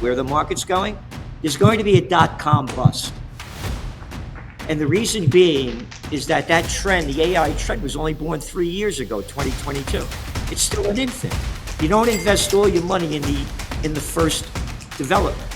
where the market's going, there's going to be a dot-com bust. And the reason being is that trend, the AI trend, was only born 3 years ago, 2022. It's still an infant. You don't invest all your money in the first development.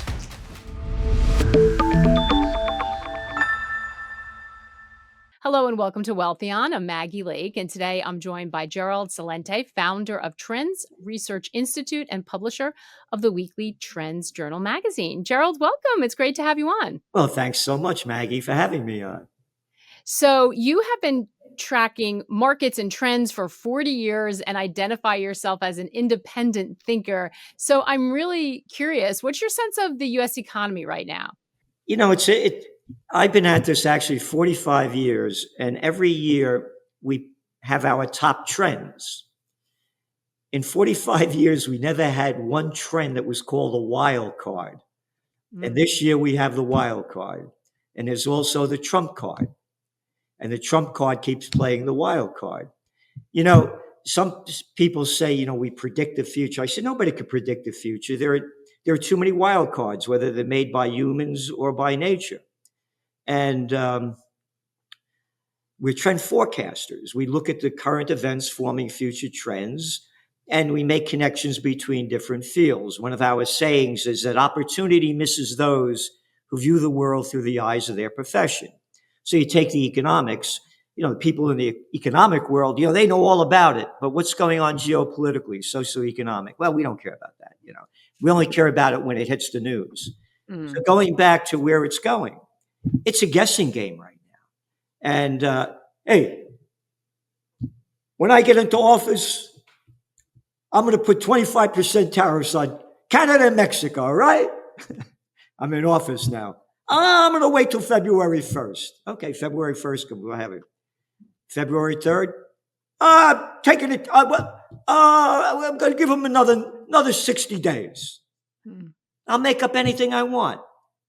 Hello and welcome to Wealthion. I'm Maggie Lake, and today I'm joined by Gerald Celente, founder of Trends Research Institute and publisher of the weekly Trends Journal magazine. Gerald, welcome. It's great to have you on. Well, thanks so much, Maggie, for having me on. So you have been tracking markets and trends for 40 years and identify yourself as an independent thinker. So I'm really curious, what's your sense of the U.S. economy right now? You know, I've been at this actually 45 years, and every year we have our top trends. In 45 years, we never had one trend that was called a wild card. And this year we have the wild card. And there's also the Trump card. And the Trump card keeps playing the wild card. You know, some people say, we predict the future. I said, nobody can predict the future. There are too many wild cards, whether they're made by humans or by nature. And we're trend forecasters. We look at the current events forming future trends, and we make connections between different fields. One of our sayings is that opportunity misses those who view the world through the eyes of their profession. So you take the economics, the people in the economic world, they know all about it. But what's going on geopolitically, socioeconomic? Well, we don't care about that. We only care about it when it hits the news. So going back to where it's going, it's a guessing game right now. And hey, when I get into office, I'm going to put 25% tariffs on Canada and Mexico, all right? I'm in office now. I'm going to wait till February 1st. Okay, February 1st, we'll have it. February 3rd, taking it. I'm going to give them another 60 days. I'll make up anything I want.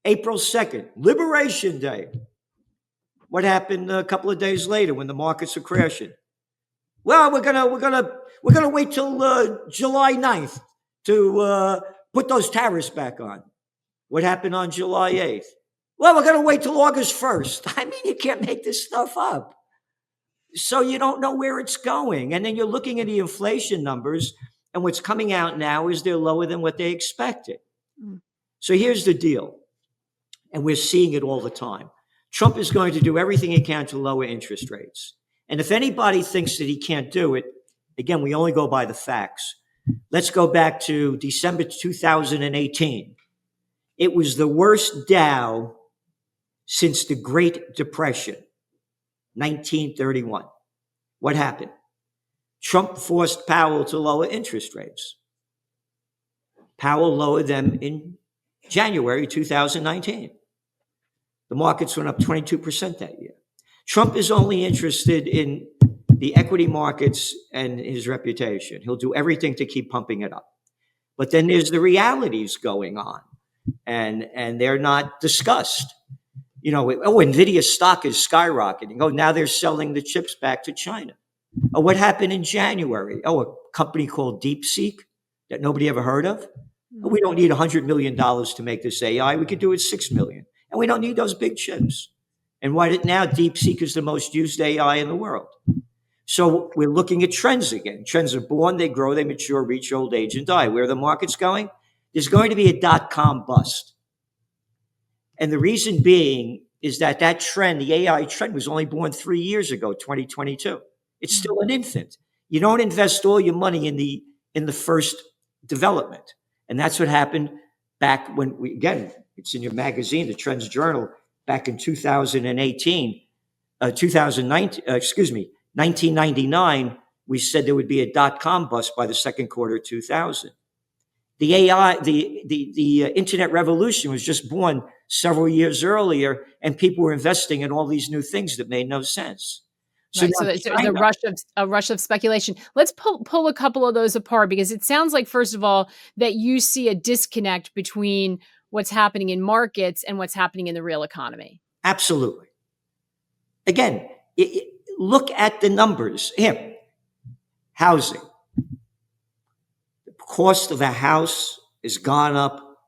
April 2nd, Liberation Day. What happened a couple of days later when the markets are crashing? Well, we're gonna wait till July 9th to put those tariffs back on. What happened on July 8th? Well, we're gonna wait till August 1st. I mean, you can't make this stuff up. So you don't know where it's going. And then you're looking at the inflation numbers, and what's coming out now is they're lower than what they expected. So here's the deal. And we're seeing it all the time. Trump is going to do everything he can to lower interest rates. And if anybody thinks that he can't do it, again, we only go by the facts. Let's go back to December 2018. It was the worst Dow since the Great Depression, 1931. What happened? Trump forced Powell to lower interest rates. Powell lowered them in January 2019. The markets went up 22% that year. Trump is only interested in the equity markets and his reputation. He'll do everything to keep pumping it up. But then there's the realities going on, and they're not discussed. NVIDIA stock is skyrocketing. Oh, now they're selling the chips back to China. Oh, what happened in January? Oh, a company called DeepSeek that nobody ever heard of. Oh, we don't need $100 million to make this AI. We could do it $6 million. And we don't need those big chips. And now DeepSeek is the most used AI in the world. So we're looking at trends again. Trends are born, they grow, they mature, reach old age, and die. Where the market's going, there's going to be a dot-com bust. And the reason being is that trend, the AI trend, was only born 3 years ago, 2022. It's still an infant. You don't invest all your money in the first development. And that's what happened back when it's in your magazine, the Trends Journal, back in 1999, we said there would be a dot-com bust by the second quarter of 2000. The AI, the internet revolution was just born several years earlier, and people were investing in all these new things that made no sense. So there's a rush of speculation. Let's pull a couple of those apart, because it sounds like, first of all, that you see a disconnect between what's happening in markets and what's happening in the real economy. Absolutely. Again, look at the numbers. Here, housing. The cost of a house has gone up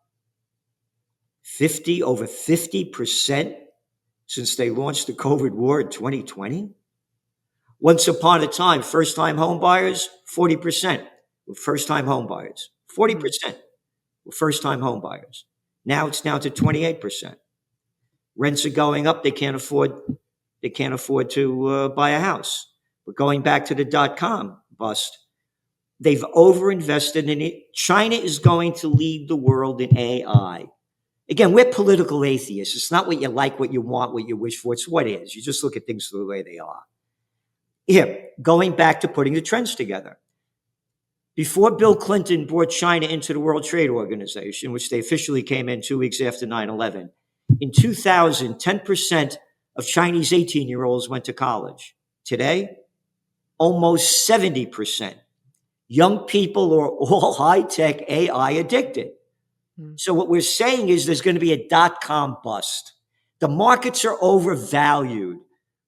over 50% since they launched the COVID war in 2020. Once upon a time, first-time home buyers, 40% were first-time home buyers. 40% were first-time home buyers. Now it's down to 28%. Rents are going up. They can't afford to buy a house. But going back to the dot-com bust, they've overinvested in it. China is going to lead the world in AI. Again, we're political atheists. It's not what you like, what you want, what you wish for. It's what is. You just look at things the way they are. Here, going back to putting the trends together. Before Bill Clinton brought China into the World Trade Organization, which they officially came in 2 weeks after 9/11, in 2000, 10% of Chinese 18-year-olds went to college. Today, almost 70%. Young people are all high-tech AI addicted. So what we're saying is there's going to be a dot-com bust. The markets are overvalued.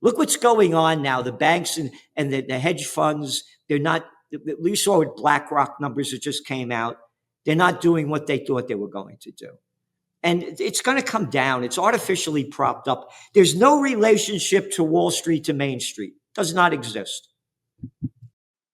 Look what's going on now. The banks and the hedge funds, they're not, you saw with BlackRock numbers that just came out. They're not doing what they thought they were going to do. And it's going to come down. It's artificially propped up. There's no relationship to Wall Street to Main Street. It does not exist.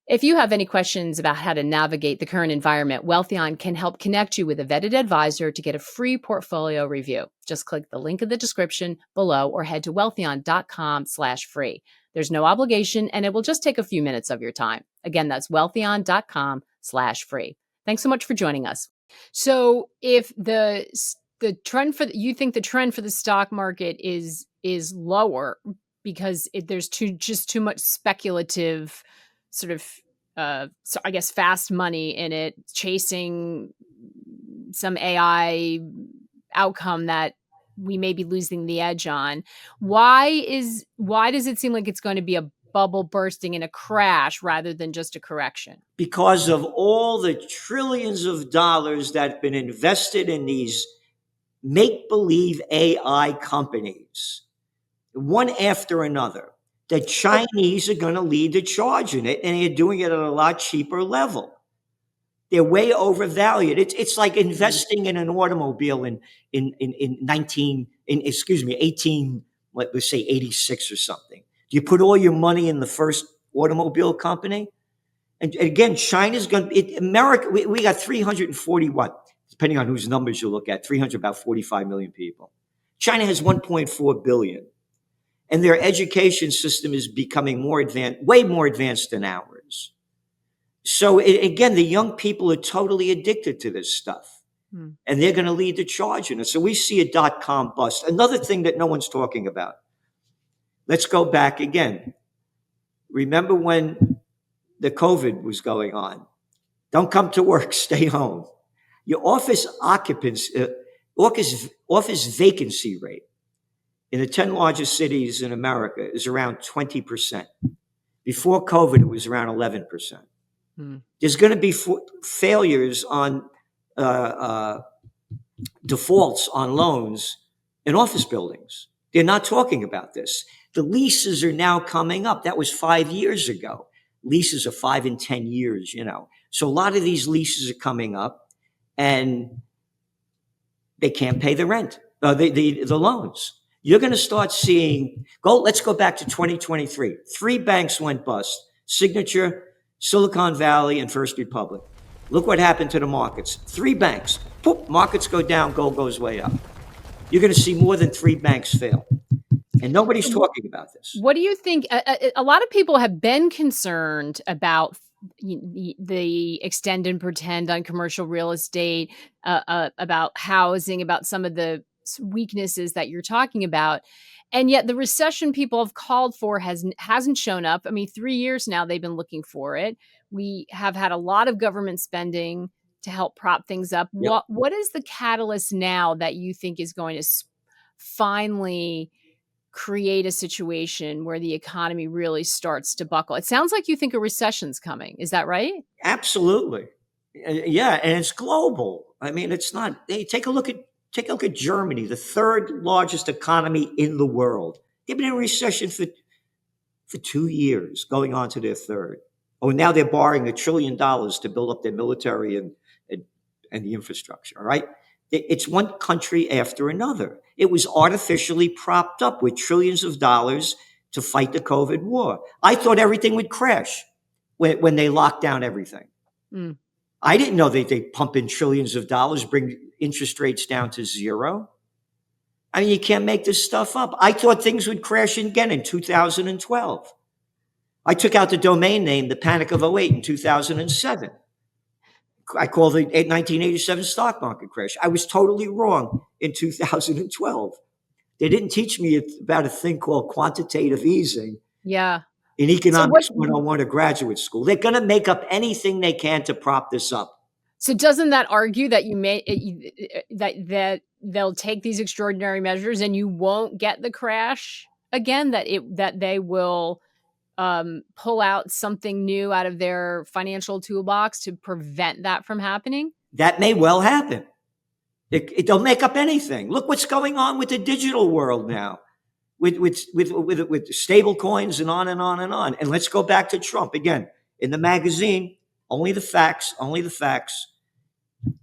If you have any questions about how to navigate the current environment, Wealthion can help connect you with a vetted advisor to get a free portfolio review. Just click the link in the description below or head to wealthion.com/free. There's no obligation and it will just take a few minutes of your time. Again, that's wealthion.com/free. Thanks so much for joining us. So if the trend for you think the trend for the stock market is lower because there's too much speculative sort of, so I guess, fast money in it, chasing some AI outcome that we may be losing the edge on. Why does it seem like it's going to be a bubble bursting in a crash rather than just a correction? Because of all the trillions of dollars that have been invested in these make-believe AI companies, one after another. The Chinese are going to lead the charge in it, and they're doing it at a lot cheaper level. They're way overvalued. It's like investing in an automobile in 86 or something. Do you put all your money in the first automobile company? And again, China's going to, America, we got 340, depending on whose numbers you look at, about 45 million people. China has 1.4 billion. And their education system is becoming more advanced, way more advanced than ours. So again, the young people are totally addicted to this stuff. And they're going to lead the charge in it. So we see a dot-com bust. Another thing that no one's talking about. Let's go back again. Remember when the COVID was going on? Don't come to work, stay home. Your office vacancy rate in the 10 largest cities in America is around 20%. Before COVID, it was around 11%. There's going to be failures on defaults on loans in office buildings. They're not talking about this. The leases are now coming up. That was 5 years ago. Leases are 5 and 10 years, So a lot of these leases are coming up and they can't pay the rent, the loans. You're going to start seeing, let's go back to 2023. 3 banks went bust: Signature, Silicon Valley, and First Republic. Look what happened to the markets. 3 banks, poof, markets go down, gold goes way up. You're going to see more than 3 banks fail. And nobody's talking about this. What do you think? A lot of people have been concerned about the extend and pretend on commercial real estate, about housing, about some of the weaknesses that you're talking about. And yet the recession people have called for hasn't shown up. I mean, 3 years now they've been looking for it. We have had a lot of government spending to help prop things up. Yep. What is the catalyst now that you think is going to finally create a situation where the economy really starts to buckle? It sounds like you think a recession's coming. Is that right? Absolutely. Yeah, and it's global. I mean, it's not. Hey, take a look at Germany, the 3rd largest economy in the world. They've been in recession for 2 years, going on to their 3rd. Oh, now they're borrowing $1 trillion to build up their military and the infrastructure. All right. It's one country after another. It was artificially propped up with trillions of dollars to fight the COVID war. I thought everything would crash when they locked down everything. Mm. I didn't know they pump in trillions of dollars, bring interest rates down to zero. I mean, you can't make this stuff up. I thought things would crash again in 2012. I took out the domain name, the Panic of '08 in 2007. I call the 1987 stock market crash. I was totally wrong in 2012. They didn't teach me about a thing called quantitative easing Yeah. in So economics 101 at graduate school. They're going to make up anything they can to prop this up. So doesn't that argue that that they'll take these extraordinary measures and you won't get the crash again? That they will pull out something new out of their financial toolbox to prevent that from happening? That may well happen. They'll make up anything. Look what's going on with the digital world now, with stable coins and on and on and on. And let's go back to Trump again in the magazine. Only the facts. Only the facts.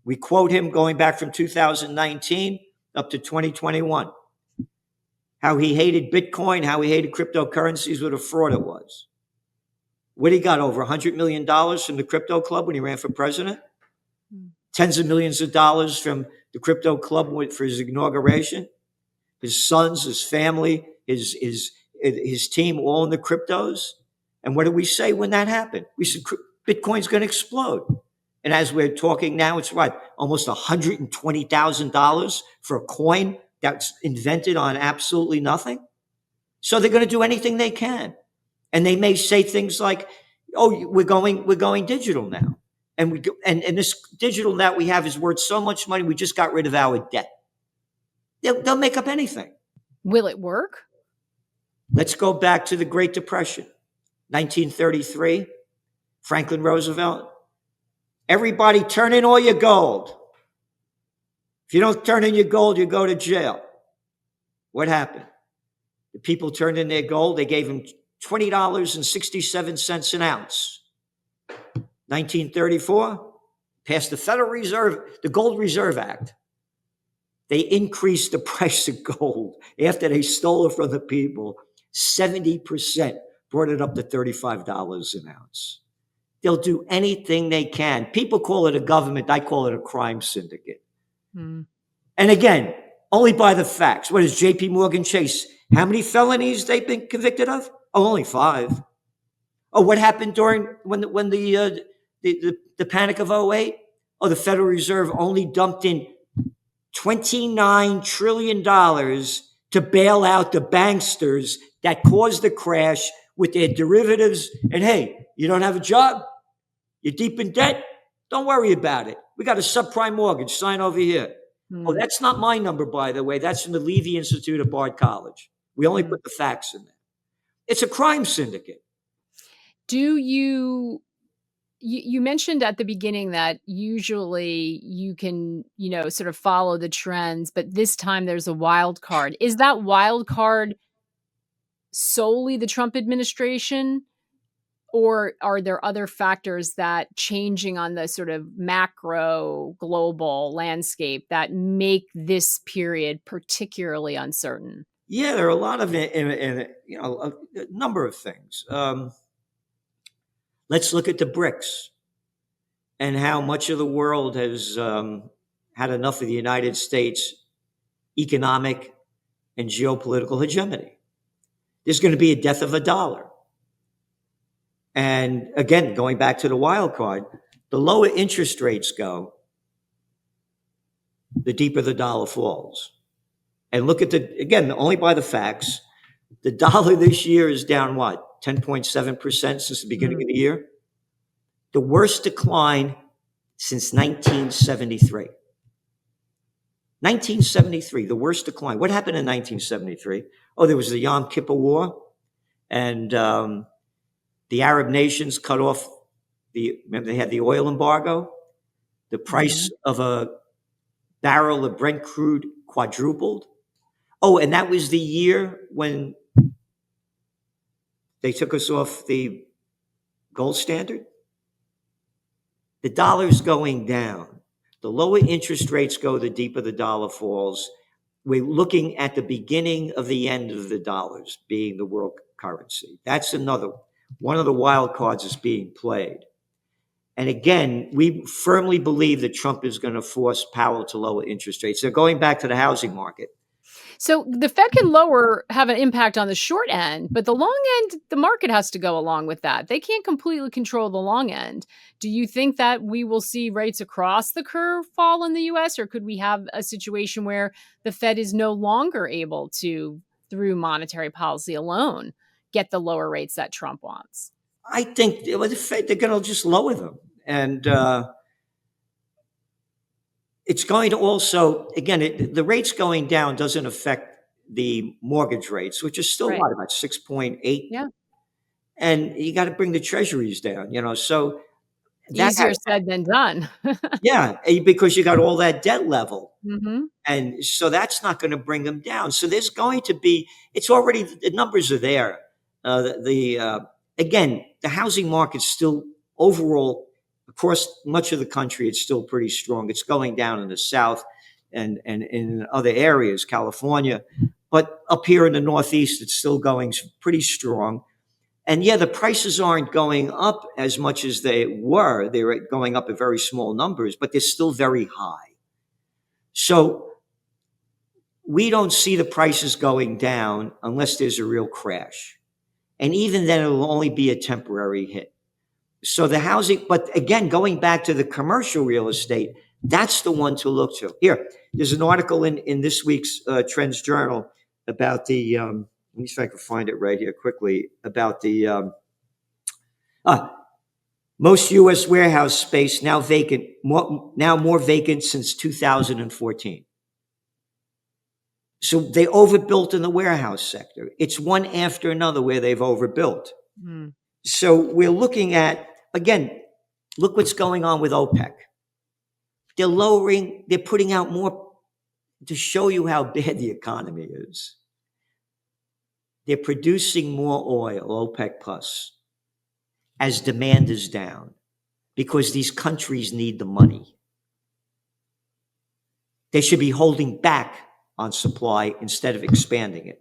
We quote him going back from 2019 up to 2021. How he hated Bitcoin, how he hated cryptocurrencies, what a fraud it was. What he got, over $100 million from the crypto club when he ran for president? Tens of millions of dollars from the crypto club for his inauguration. His sons, his family, his team, all in the cryptos. And what did we say when that happened? We said Bitcoin's going to explode. And as we're talking now, it's what, almost $120,000 for a coin that's invented on absolutely nothing. So they're going to do anything they can. And they may say things like, oh, we're going digital now. And this digital that we have is worth so much money, we just got rid of our debt. They'll make up anything. Will it work? Let's go back to the Great Depression, 1933, Franklin Roosevelt. Everybody turn in all your gold. If you don't turn in your gold, you go to jail. What happened? The people turned in their gold. They gave them $20.67 an ounce. 1934, passed the Federal Reserve, the Gold Reserve Act. They increased the price of gold after they stole it from the people. 70%, brought it up to $35 an ounce. They'll do anything they can. People call it a government. I call it a crime syndicate. And again, only by the facts. What is JP Morgan Chase? How many felonies they've been convicted of? Oh, only 5. Oh, what happened during when the Panic of '08? Oh, the Federal Reserve only dumped in $29 trillion to bail out the banksters that caused the crash with their derivatives. And hey, you don't have a job? You're deep in debt? Don't worry about it. We got a subprime mortgage. Sign over here. Oh, that's not my number, by the way. That's from the Levy Institute at Bard College. We only put the facts in there. It's a crime syndicate. Do you mentioned at the beginning that usually you can, sort of follow the trends, but this time there's a wild card. Is that wild card solely the Trump administration, or are there other factors that changing on the sort of macro global landscape that make this period particularly uncertain? Yeah, there are a lot of a number of things. Let's look at the BRICS and how much of the world has had enough of the United States economic and geopolitical hegemony. There's going to be a death of a dollar. And again, going back to the wild card, the lower interest rates go, the deeper the dollar falls. And look at again, only by the facts, the dollar this year is down what, 10.7% since the beginning of the year? The worst decline since 1973. 1973, the worst decline. What happened in 1973? Oh, there was the Yom Kippur War, and the Arab nations cut off remember they had the oil embargo? The price of a barrel of Brent crude quadrupled. Oh, and that was the year when they took us off the gold standard. The dollar's going down. The lower interest rates go, the deeper the dollar falls. We're looking at the beginning of the end of the dollars being the world currency. That's another one of the wild cards is being played. And again, we firmly believe that Trump is going to force Powell to lower interest rates. They're going back to the housing market. So the Fed can have an impact on the short end, but the long end, the market has to go along with that. They can't completely control the long end. Do you think that we will see rates across the curve fall in the US, or could we have a situation where the Fed is no longer able to, through monetary policy alone, get the lower rates that Trump wants? I think they're going to just lower them. And it's going to also, again, the rates going down doesn't affect the mortgage rates, which is still Right. what, about 6.8? Yeah. And you got to bring the treasuries down, so that Easier said than done. yeah, because you got all that debt level. Mhm. And so that's not going to bring them down. So there's going to be, it's already, the numbers are there. Again, the housing market's still overall across much of the country, it's still pretty strong. It's going down in the South and in other areas, California. But up here in the Northeast, it's still going pretty strong. And yeah, the prices aren't going up as much as they were. They were going up at very small numbers, but they're still very high. So we don't see the prices going down unless there's a real crash. And even then, it'll only be a temporary hit. So the housing, but again, going back to the commercial real estate, that's the one to look to. Here, there's an article in this week's Trends Journal about the, let me see if I can find it right here quickly, about the most U.S. warehouse space now vacant, more vacant since 2014. So they overbuilt in the warehouse sector. It's one after another where they've overbuilt. Mm. So we're looking at, again, look what's going on with OPEC. They're putting out more to show you how bad the economy is. They're producing more oil, OPEC plus, as demand is down because these countries need the money. They should be holding back on supply instead of expanding it.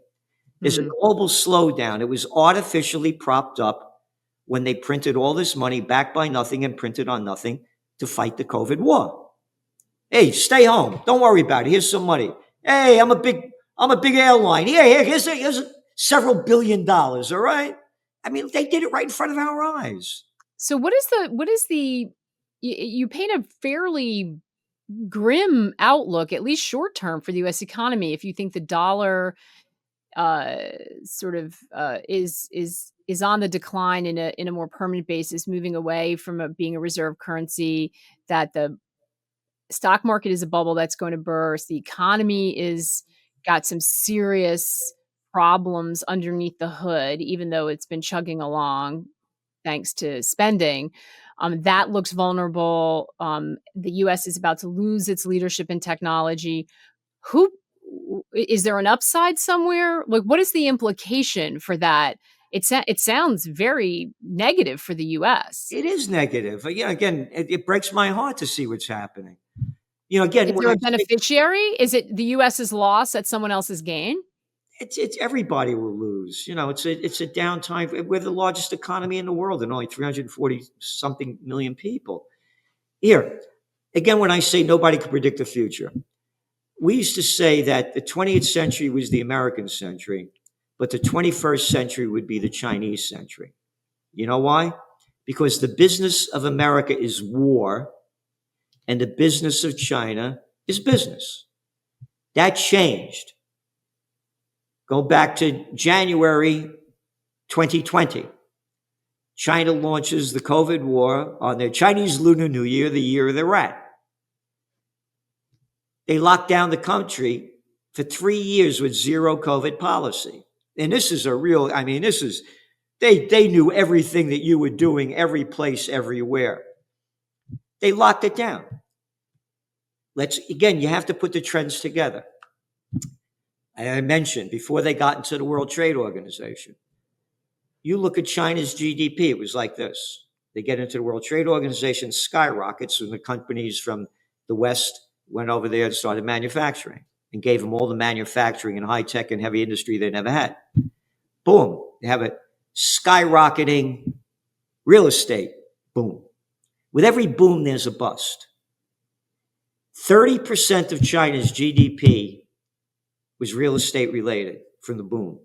There's a global slowdown. It was artificially propped up when they printed all this money backed by nothing and printed on nothing to fight the COVID war. Hey, stay home. Don't worry about it. Here's some money. Hey, I'm a big airline. Here's several $1 billion. All right. I mean, they did it right in front of our eyes. So what is the you paint a fairly grim outlook, at least short term, for the U.S. economy. If you think the dollar is on the decline in a more permanent basis, moving away from being a reserve currency, that the stock market is a bubble that's going to burst, the economy is got some serious problems underneath the hood, even though it's been chugging along thanks to spending. That looks vulnerable. The U.S. is about to lose its leadership in technology. Who is there an upside somewhere? Like, what is the implication for that? It sounds very negative for the U.S. It is negative. Again, it breaks my heart to see what's happening. Again, Is there a beneficiary? Is it the U.S.'s loss at someone else's gain? It's everybody will lose. It's a downtime. We're the largest economy in the world and only 340 something million people. Here, again, when I say nobody can predict the future, we used to say that the 20th century was the American century, but the 21st century would be the Chinese century. You know why? Because the business of America is war and the business of China is business. That changed. Go back to January 2020. China launches the COVID war on their Chinese Lunar New Year, the year of the rat. They locked down the country for 3 years with zero COVID policy. And this is they knew everything that you were doing, every place, everywhere. They locked it down. You have to put the trends together. I mentioned before they got into the World Trade Organization. You look at China's GDP, it was like this. They get into the World Trade Organization, skyrockets, and the companies from the West went over there and started manufacturing and gave them all the manufacturing and high tech and heavy industry they never had. Boom. They have a skyrocketing real estate boom. With every boom, there's a bust. 30% of China's GDP was real estate related from the boom.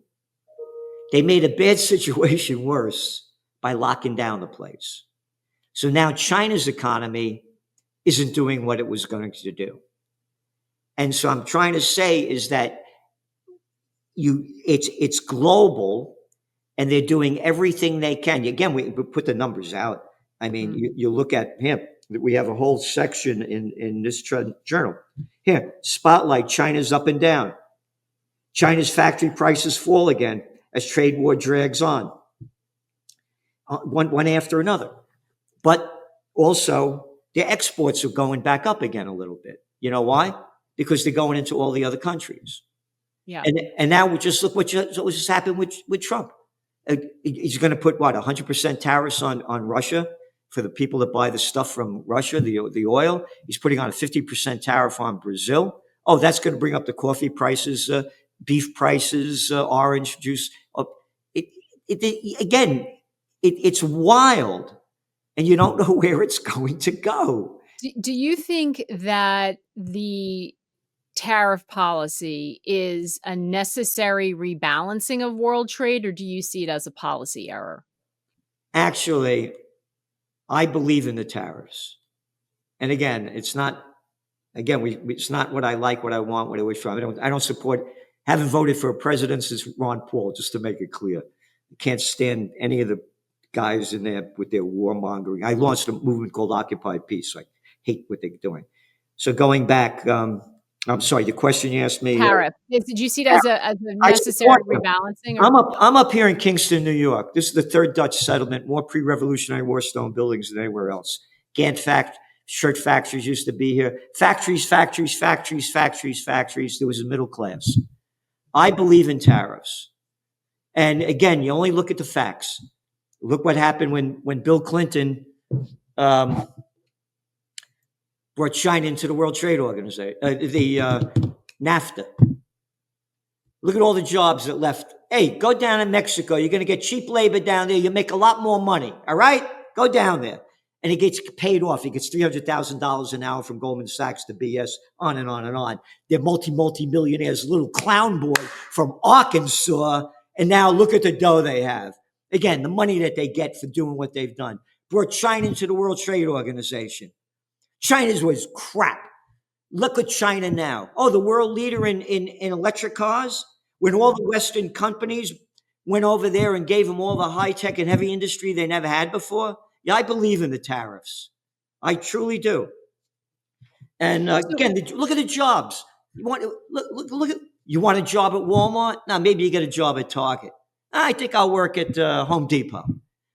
They made a bad situation worse by locking down the place. So now China's economy isn't doing what it was going to do. And so I'm trying to say is that it's global, and they're doing everything they can. Again, we put the numbers out. I mean, you look at him. We have a whole section in this journal. Here, spotlight, China's up and down. China's factory prices fall again as trade war drags on, one after another. But also, their exports are going back up again a little bit. You know why? Because they're going into all the other countries. Yeah. And now we just look what just happened with Trump. He's going to put, 100% tariffs on Russia for the people that buy the stuff from Russia, the oil. He's putting on a 50% tariff on Brazil. Oh, that's going to bring up the coffee prices, beef prices, orange juice. It's wild, and you don't know where it's going to go. Do you think that the tariff policy is a necessary rebalancing of world trade, or do you see it as a policy error? Actually, I believe in the tariffs. And again, it's not what I like, what I want, what I wish for. I don't support, haven't voted for a president since Ron Paul, just to make it clear. I can't stand any of the guys in there with their warmongering. I launched a movement called Occupy Peace. So I hate what they're doing. So going back, I'm sorry, the question you asked me. Tariff. Did you see it as a necessary rebalancing? I'm up here in Kingston, New York. This is the third Dutch settlement, more pre-Revolutionary War stone buildings than anywhere else. Shirt factories used to be here. Factories. There was a middle class. I believe in tariffs. And again, you only look at the facts. Look what happened when Bill Clinton brought China into the World Trade Organization, the NAFTA. Look at all the jobs that left. Hey, go down to Mexico. You're going to get cheap labor down there. You make a lot more money. All right? Go down there. And he gets paid off. He gets $300,000 an hour from Goldman Sachs to BS, on and on and on. They're multi-millionaires, little clown boy from Arkansas. And now look at the dough they have. Again, the money that they get for doing what they've done. Brought China into the World Trade Organization. China's was crap. Look at China now. Oh, the world leader in electric cars? When all the Western companies went over there and gave them all the high-tech and heavy industry they never had before? Yeah, I believe in the tariffs. I truly do. And again, look at the jobs. You want a job at Walmart? Now, maybe you get a job at Target. I think I'll work at Home Depot.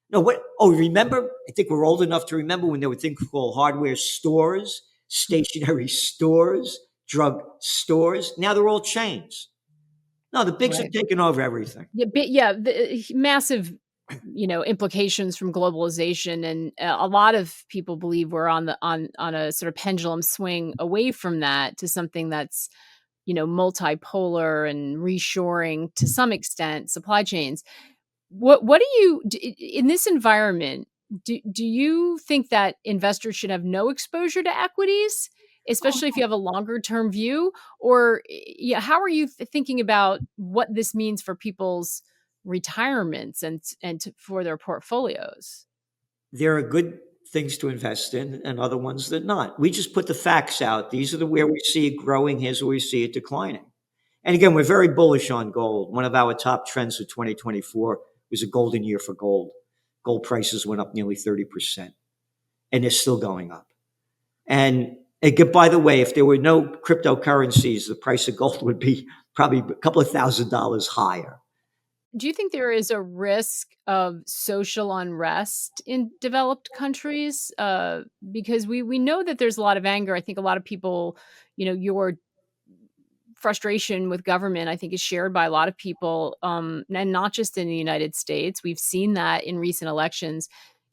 No, what? Oh, remember? I think we're old enough to remember when there were things called hardware stores, stationery stores, drug stores. Now they're all chains. No, the bigs have taken over everything. The massive, implications from globalization, and a lot of people believe we're on a sort of pendulum swing away from that to something that's, multipolar and reshoring to some extent, supply chains. What do you, in this environment, do you think that investors should have no exposure to equities, especially if you have a longer term view? Or how are you thinking about what this means for people's retirements and for their portfolios? There are good things to invest in and other ones that not. We just put the facts out. These are where we see it growing. Here's where we see it declining. And again, we're very bullish on gold. One of our top trends for 2024 was a golden year for gold. Gold prices went up nearly 30%, and they're still going up. And by the way, if there were no cryptocurrencies, the price of gold would be probably a couple of $1,000s higher. Do you think there is a risk of social unrest in developed countries? Because we know that there's a lot of anger. I think a lot of people, your frustration with government, I think, is shared by a lot of people, and not just in the United States. We've seen that in recent elections.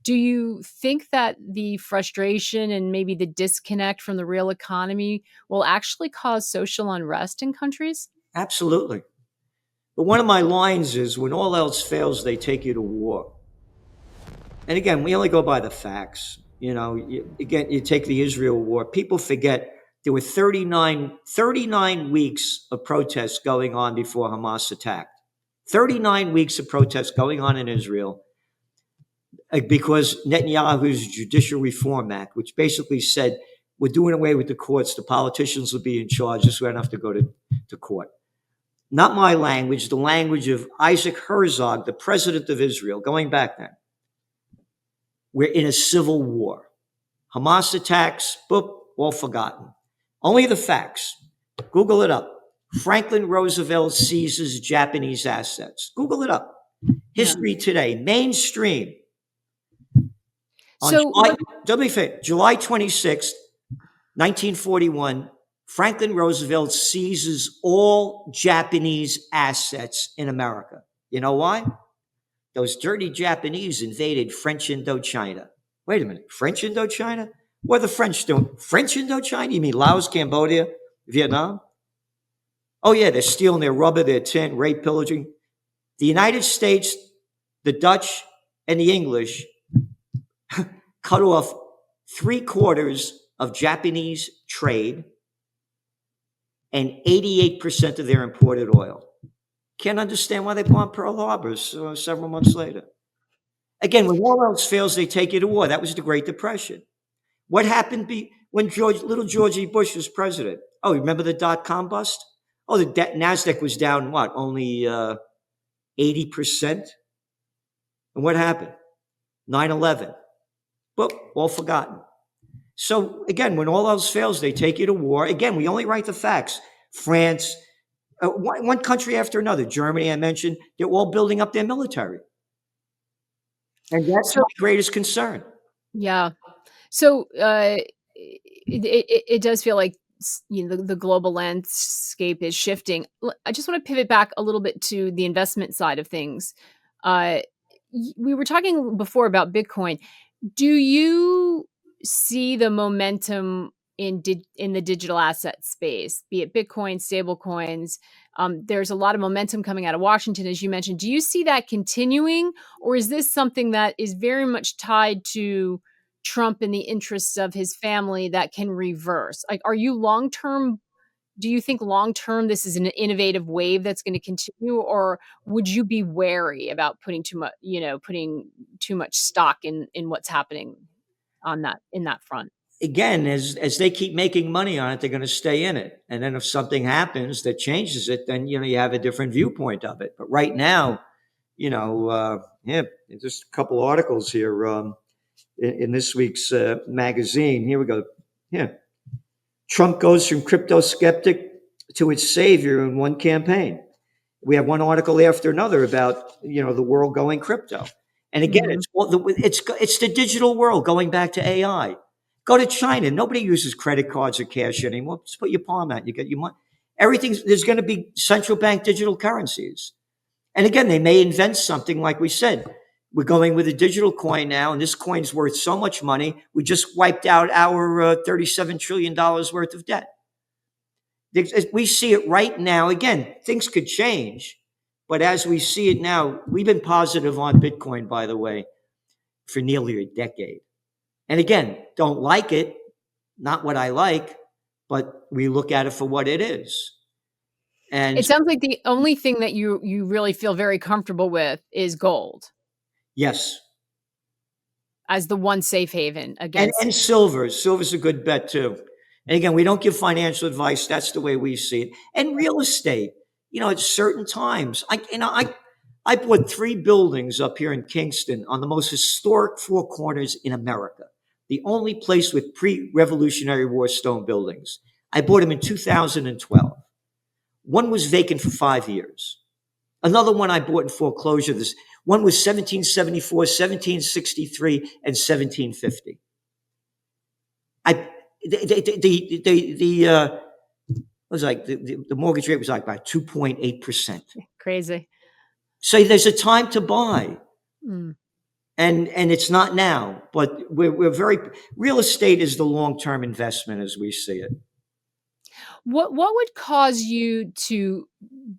Do you think that the frustration and maybe the disconnect from the real economy will actually cause social unrest in countries? Absolutely. But one of my lines is, when all else fails, they take you to war. And again, we only go by the facts. Again, you take the Israel war. People forget there were 39 weeks of protests going on before Hamas attacked. 39 weeks of protests going on in Israel because Netanyahu's Judicial Reform Act, which basically said, we're doing away with the courts, the politicians will be in charge, just so we don't have to go to court. Not my language, the language of Isaac Herzog, the president of Israel, going back then. We're in a civil war. Hamas attacks, boop, all forgotten. Only the facts. Google it up. Franklin Roosevelt seizes Japanese assets. Google it up. History Today, mainstream. On July 26th, 1941, Franklin Roosevelt seizes all Japanese assets in America. You know why? Those dirty Japanese invaded French Indochina. Wait a minute, French Indochina? What are the French doing? French Indochina? You mean Laos, Cambodia, Vietnam? Oh yeah, they're stealing their rubber, their tin, rape, pillaging. The United States, the Dutch, and the English cut off 3/4 of Japanese trade and 88% of their imported oil. Can't understand why they bombed Pearl Harbor several months later. Again, when all else fails, they take you to war. That was the Great Depression. What happened when little George E. Bush was president? Oh, remember the dot-com bust? Oh, the NASDAQ was down, what, only 80%? And what happened? 9/11. But all forgotten. So again, when all else fails, they take you to war. Again, we only write the facts. France, one country after another. Germany, I mentioned, they're all building up their military. And that's my greatest concern. Yeah. So it does feel like the global landscape is shifting. I just want to pivot back a little bit to the investment side of things. We were talking before about Bitcoin. Do you see the momentum in the digital asset space, be it Bitcoin, stable coins? There's a lot of momentum coming out of Washington, as you mentioned. Do you see that continuing, or is this something that is very much tied to Trump and the interests of his family that can reverse? Like, are you long-term? Do you think long-term this is an innovative wave that's going to continue, or would you be wary about putting too much stock in what's happening in that front? Again, as they keep making money on it, they're going to stay in it. And then if something happens that changes it, then you have a different viewpoint of it. But right now, just a couple articles here in this week's magazine. Here we go. Yeah. Trump goes from crypto skeptic to its savior in one campaign. We have one article after another about the world going crypto. And again, it's the digital world going back to AI. Go to China. Nobody uses credit cards or cash anymore. Just put your palm out. You get your money. There's going to be central bank digital currencies. And again, they may invent something like we said. We're going with a digital coin now, and this coin's worth so much money. We just wiped out our $37 trillion worth of debt. We see it right now. Again, things could change, but as we see it now, we've been positive on Bitcoin, by the way, for nearly a decade. And again, don't like it, not what I like, but we look at it for what it is. And it sounds like the only thing that you really feel very comfortable with is gold. Yes. As the one safe haven against. And silver. Silver's a good bet too. And again, we don't give financial advice. That's the way we see it. And real estate, at certain times, I bought 3 buildings up here in Kingston on the most historic 4 corners in America. The only place with pre-Revolutionary War stone buildings. I bought them in 2012. One was vacant for 5 years. Another one I bought in foreclosure. This one was 1774, 1763, and 1750. The mortgage rate was like about 2.8%. Crazy. So there's a time to buy. And it's not now, but we're very, real estate is the long-term investment as we see it. What would cause you to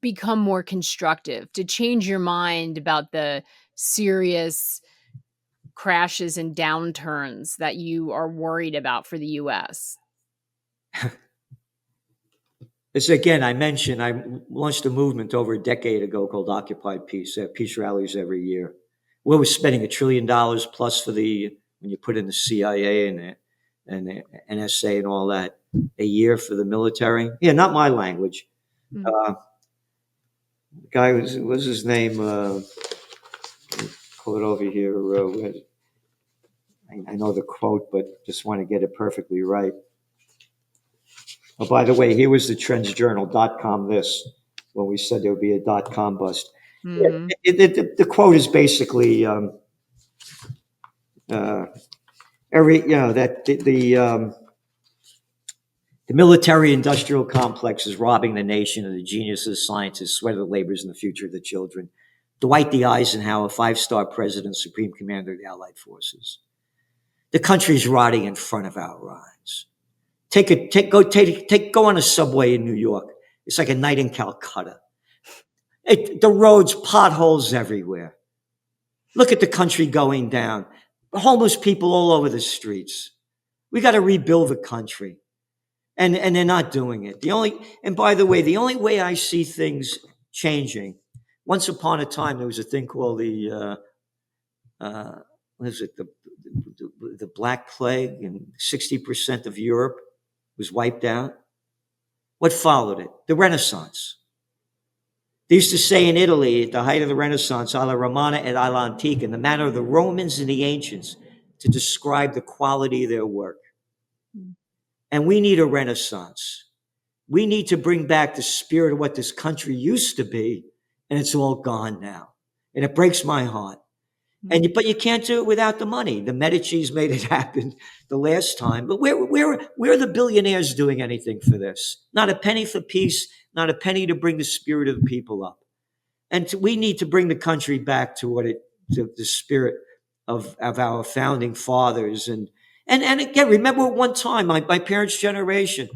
become more constructive, to change your mind about the serious crashes and downturns that you are worried about for the US? This again, I mentioned I launched a movement over a decade ago called Occupy Peace. They have peace rallies every year. We're spending $1 trillion plus for when you put in the CIA and the NSA and all that a year for the military. Yeah, not my language. Mm. The guy was his name? Pull it over here. I know the quote, but just want to get it perfectly right. Oh, by the way, here was the Trends Journal .com this when we said there would be a .com bust. Mm-hmm. The quote is basically that the military-industrial complex is robbing the nation of the geniuses, scientists, sweat of the laborers, and the future of the children. Dwight D. Eisenhower, 5-star president, supreme commander of the Allied forces. The country's rotting in front of our eyes. Go on a subway in New York. It's like a night in Calcutta. The roads, potholes everywhere. Look at the country going down. Homeless people all over the streets. We got to rebuild the country. And they're not doing it. And by the way, the only way I see things changing, once upon a time, there was a thing called what is it? The Black Plague, and 60% of Europe was wiped out. What followed it? The Renaissance. They used to say in Italy, at the height of the Renaissance, alla Romana et alla antica, in the manner of the Romans and the ancients, to describe the quality of their work. And we need a Renaissance. We need to bring back the spirit of what this country used to be, and it's all gone now. And it breaks my heart. But you can't do it without the money. The Medicis made it happen the last time. But where are the billionaires doing anything for this? Not a penny for peace, not a penny to bring the spirit of the people up. And we need to bring the country back to the spirit of our founding fathers. And again, remember at one time, my parents' generation,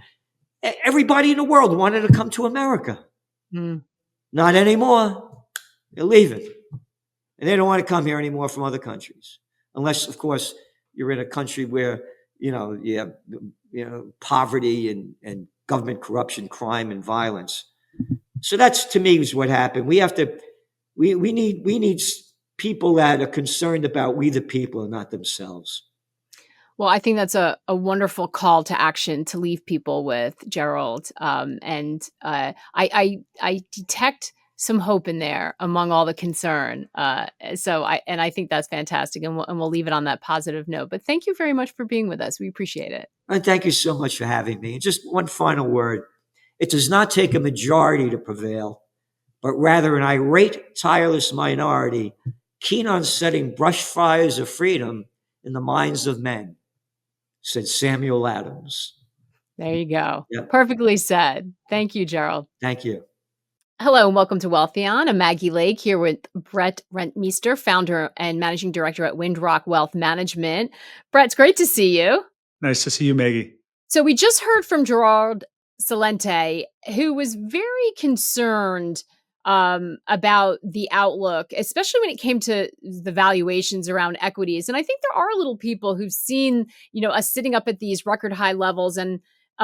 everybody in the world wanted to come to America. Not anymore. They're leaving. And they don't want to come here anymore from other countries. Unless, of course, you're in a country where, you have poverty and government corruption, crime, and violence. So that's, to me, is what happened. We need people that are concerned about we the people and not themselves. Well, I think that's a wonderful call to action to leave people with, Gerald. I detect some hope in there among all the concern. So I think that's fantastic, and we'll leave it on that positive note. But thank you very much for being with us. We appreciate it. And thank you so much for having me. And just one final word. It does not take a majority to prevail, but rather an irate, tireless minority, keen on setting brush fires of freedom in the minds of men, said Samuel Adams. There you go. Yep. Perfectly said. Thank you, Gerald. Thank you. Hello and welcome to Wealthion. I'm Maggie Lake here with Brett Rentmeester, founder and managing director at Windrock Wealth Management. Brett, it's great to see you. Nice to see you, Maggie. So we just heard from Gerald Celente, who was very concerned about the outlook, especially when it came to the valuations around equities. And I think there are little people who've seen, us sitting up at these record high levels, and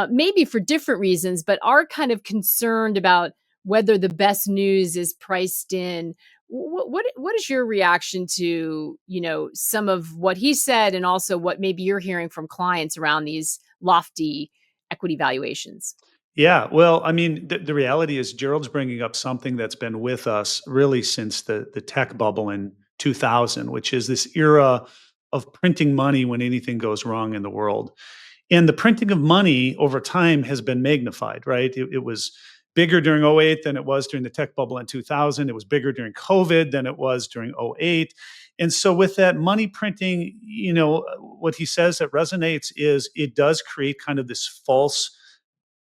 maybe for different reasons, but are kind of concerned about whether the best news is priced in. What is your reaction to, some of what he said, and also what maybe you're hearing from clients around these lofty equity valuations? Yeah, well, I mean, the reality is Gerald's bringing up something that's been with us really since the tech bubble in 2000, which is this era of printing money when anything goes wrong in the world. And the printing of money over time has been magnified, right? It was bigger during '08 than it was during the tech bubble in 2000. It was bigger during COVID than it was during '08. And so with that money printing, what he says that resonates is it does create kind of this false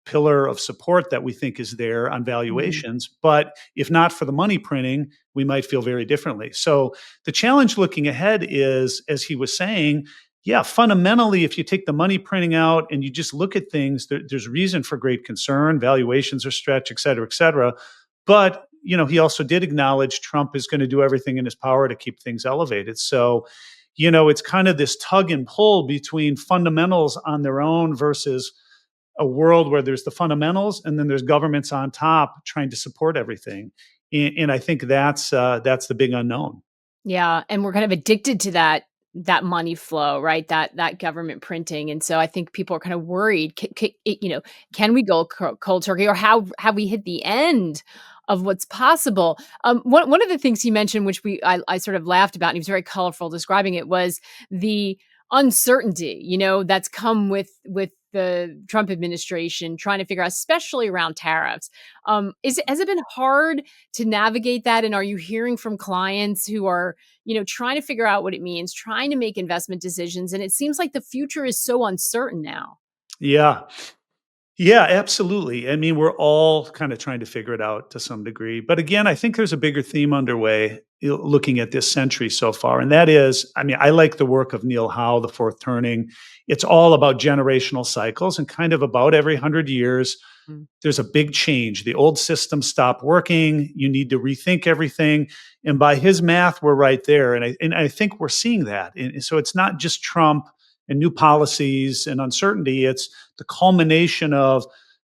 pillar of support that we think is there on valuations. But if not for the money printing, we might feel very differently. So the challenge looking ahead is, as he was saying, yeah, fundamentally, if you take the money printing out and you just look at things, there's reason for great concern. Valuations are stretched, et cetera, et cetera. But he also did acknowledge Trump is going to do everything in his power to keep things elevated. So, it's kind of this tug and pull between fundamentals on their own versus a world where there's the fundamentals and then there's governments on top trying to support everything. And I think that's the big unknown. Yeah, and we're kind of addicted to that money flow, right? That government printing, and so I think people are kind of worried. Can we go cold turkey, or how have we hit the end of what's possible? One of the things he mentioned, which I sort of laughed about, and he was very colorful describing it, was the uncertainty, that's come with the Trump administration trying to figure out, especially around tariffs. Has it been hard to navigate that? And are you hearing from clients who are, trying to figure out what it means, trying to make investment decisions? And it seems like the future is so uncertain now. Yeah. Yeah, absolutely. I mean, we're all kind of trying to figure it out to some degree. But again, I think there's a bigger theme underway looking at this century so far. And that is, I mean, I like the work of Neil Howe, The Fourth Turning. It's all about generational cycles and kind of about every 100 years, Mm. there's a big change. The old system stopped working. You need to rethink everything. And by his math, we're right there. And I think we're seeing that. And so it's not just Trump and new policies and uncertainty. It's the culmination of,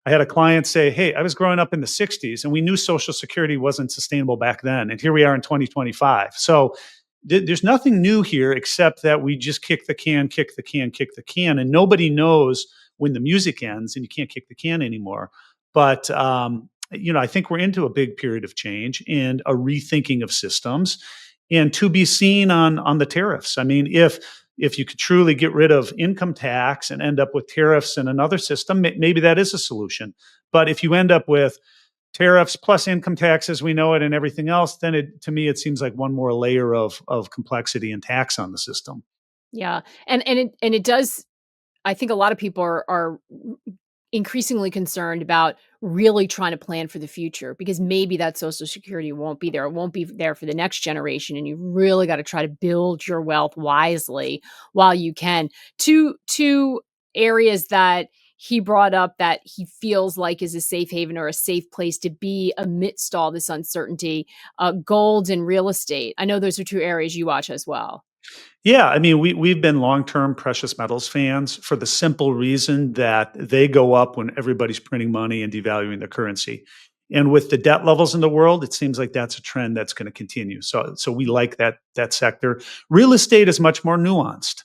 I had a client say, hey, I was growing up in the 60s and we knew Social Security wasn't sustainable back then. And here we are in 2025. So there's nothing new here except that we just kick the can, kick the can, kick the can. And nobody knows when the music ends and you can't kick the can anymore. But, I think we're into a big period of change and a rethinking of systems, and to be seen on the tariffs. I mean, if you could truly get rid of income tax and end up with tariffs and another system, maybe that is a solution. But if you end up with tariffs plus income tax as we know it and everything else, then to me, it seems like one more layer of complexity and tax on the system. Yeah. And it does. I think a lot of people are increasingly concerned about really trying to plan for the future, because maybe that Social Security won't be there. It won't be there for the next generation. And you really got to try to build your wealth wisely while you can. Two areas that he brought up that he feels like is a safe haven or a safe place to be amidst all this uncertainty: gold and real estate. I know those are two areas you watch as well. Yeah, I mean, we've been long-term precious metals fans for the simple reason that they go up when everybody's printing money and devaluing their currency. And with the debt levels in the world, it seems like that's a trend that's going to continue. So we like that sector. Real estate is much more nuanced.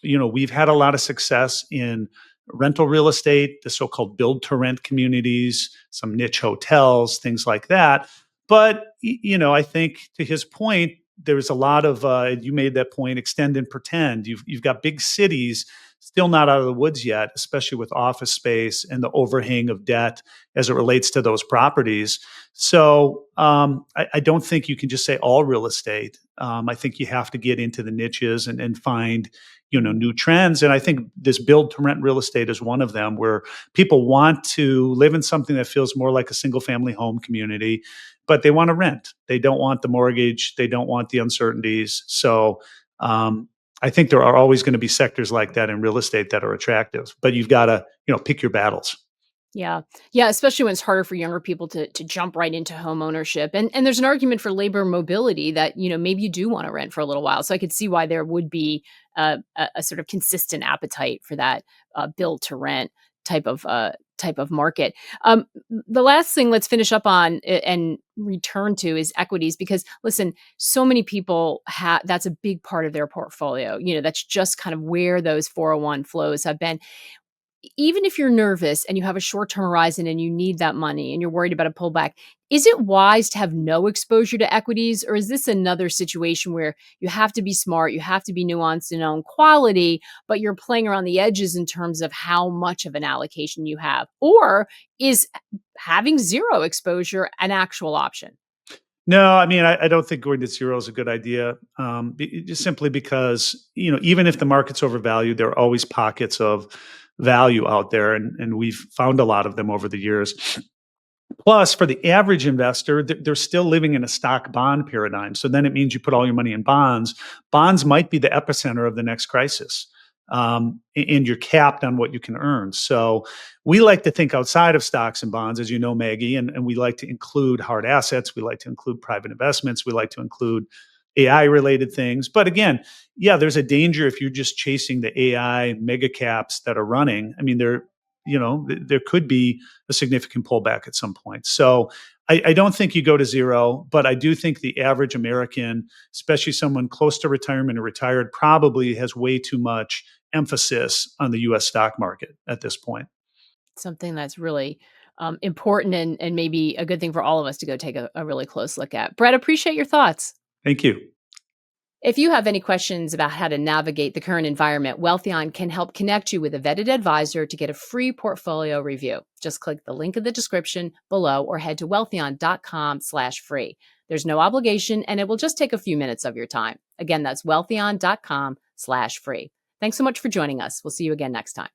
We've had a lot of success in rental real estate, the so-called build to rent communities, some niche hotels, things like that. But I think to his point, there's a lot of you made that point, extend and pretend. You've got big cities still not out of the woods yet, especially with office space and the overhang of debt as it relates to those properties. So I don't think you can just say all real estate. I think you have to get into the niches and find new trends. And I think this build to rent real estate is one of them, where people want to live in something that feels more like a single family home community, but they want to rent. They don't want the mortgage. They don't want the uncertainties. So I think there are always going to be sectors like that in real estate that are attractive, but you've got to, pick your battles. Yeah. Yeah, especially when it's harder for younger people to jump right into home ownership. And there's an argument for labor mobility that, maybe you do want to rent for a little while. So I could see why there would be a sort of consistent appetite for that build to rent type of market. The last thing let's finish up on and return to is equities, because listen, so many people have, that's a big part of their portfolio. That's just kind of where those 401 flows have been. Even if you're nervous and you have a short-term horizon and you need that money and you're worried about a pullback, is it wise to have no exposure to equities? Or is this another situation where you have to be smart, you have to be nuanced and own quality, but you're playing around the edges in terms of how much of an allocation you have? Or is having zero exposure an actual option? No, I mean, I don't think going to zero is a good idea. Just simply because, even if the market's overvalued, there are always pockets of value out there, and we've found a lot of them over the years. Plus, for the average investor, they're still living in a stock bond paradigm. So then it means you put all your money in bonds. Bonds might be the epicenter of the next crisis. And you're capped on what you can earn. So we like to think outside of stocks and bonds, as you know, Maggie, and we like to include hard assets. We like to include private investments. We like to include AI related things. But again, yeah, there's a danger if you're just chasing the AI mega caps that are running. I mean, there could be a significant pullback at some point. So I don't think you go to zero, but I do think the average American, especially someone close to retirement or retired, probably has way too much emphasis on the US stock market at this point. Something that's really important and maybe a good thing for all of us to go take a really close look at. Brett, appreciate your thoughts. Thank you. If you have any questions about how to navigate the current environment, Wealthion can help connect you with a vetted advisor to get a free portfolio review. Just click the link in the description below or head to wealthion.com/free. There's no obligation and it will just take a few minutes of your time. Again, that's wealthion.com/free. Thanks so much for joining us. We'll see you again next time.